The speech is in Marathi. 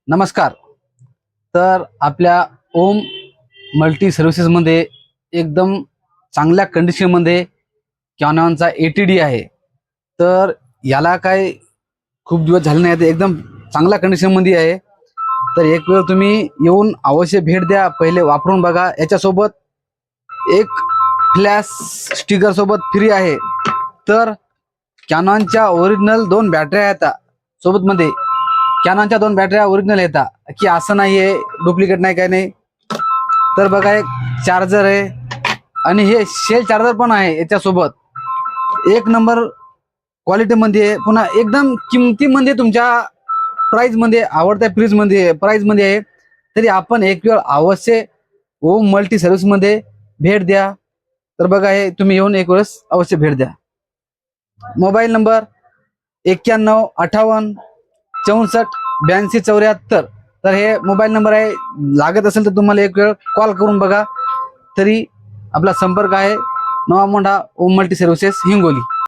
नमस्कार. तर आपल्या ओम मल्टी सर्व्हिसेसमध्ये एकदम चांगल्या कंडिशनमध्ये कॅनॉनचा ATD आहे. तर याला काय खूप दिवस झाले नाही, एकदम चांगल्या कंडिशनमध्ये आहे. तर एक वेळ तुम्ही येऊन अवश्य भेट द्या, पहिले वापरून बघा. याच्यासोबत एक फ्लॅश स्टिकर सोबत फ्री आहे. तर कॅनॉनच्या ओरिजिनल 2 बॅटऱ्या आहेत सोबत मध्ये. कॅनॉनच्या 2 बॅटऱ्या ओरिजिनल येतात, की असं नाही आहे डुप्लिकेट नाही काय नाही. तर बघा, एक चार्जर आहे आणि हे शेल चार्जर पण आहे याच्यासोबत. एक नंबर क्वालिटीमध्ये आहे, पुन्हा एकदम किमतीमध्ये तुमच्या प्राईजमध्ये आवडत्या प्राईजमध्ये आहे. तरी आपण एक वेळ अवश्य ओम मल्टी सर्व्हिसमध्ये भेट द्या. तर बघा, हे तुम्ही येऊन एक वेळेस अवश्य भेट द्या. Mobile number 9158648274. तर हे मोबाईल नंबर आहे. लागत असेल तर तुम्हाला एक वेळ कॉल करून बघा. तरी आपला संपर्क आहे नवा मोंढा ओम मल्टी सर्व्हिसेस हिंगोली.